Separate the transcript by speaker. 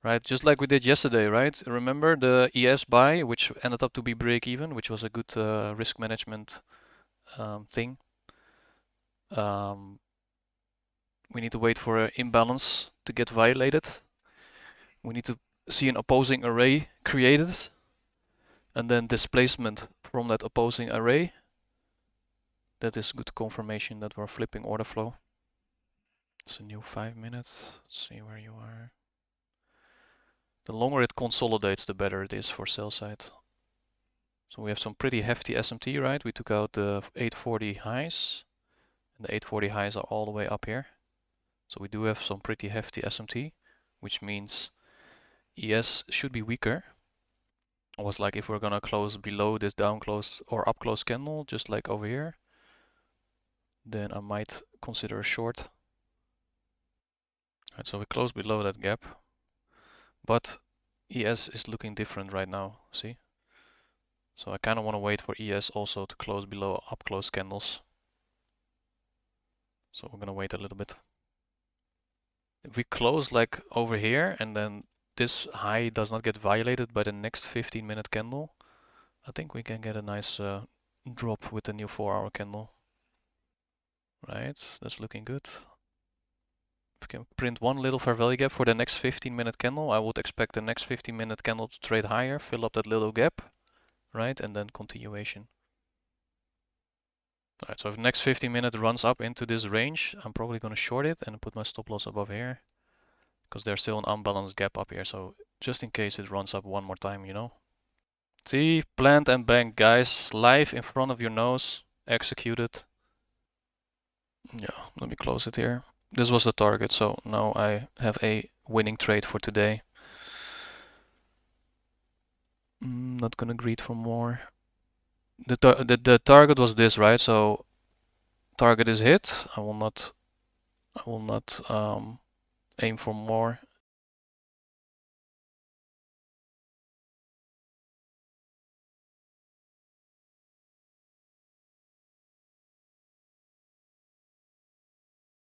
Speaker 1: right? Just like we did yesterday, right? Remember the ES buy, which ended up to be break even, which was a good risk management thing. Um, we need to wait for an imbalance to get violated. We need to see an opposing array created, and then displacement from that opposing array. That is good confirmation that we're flipping order flow. It's a new 5 minutes. Let's see where you are. The longer it consolidates, the better it is for sell side. So we have some pretty hefty SMT, right? We took out the 840 highs, and the 840 highs are all the way up here. So we do have some pretty hefty SMT, which means ES should be weaker. I was like, if we're gonna close below this down close or up close candle, just like over here, then I might consider a short. Right, so we close below that gap, but ES is looking different right now, see? So I kind of want to wait for ES also to close below up close candles. So we're gonna wait a little bit. If we close like over here and then this high does not get violated by the next 15-minute candle, I think we can get a nice drop with the new 4-hour candle. Right, that's looking good. If we can print one little fair value gap for the next 15-minute candle, I would expect the next 15-minute candle to trade higher, fill up that little gap, right, and then continuation. Alright, so if next 15 minutes runs up into this range, I'm probably going to short it and put my stop loss above here, because there's still an unbalanced gap up here, so just in case it runs up one more time, you know. See, plant and bank, guys, live in front of your nose, executed. Yeah, let me close it here. This was the target, so now I have a winning trade for today. Not gonna greed for more. The target was this, right? So target is hit. I will not aim for more.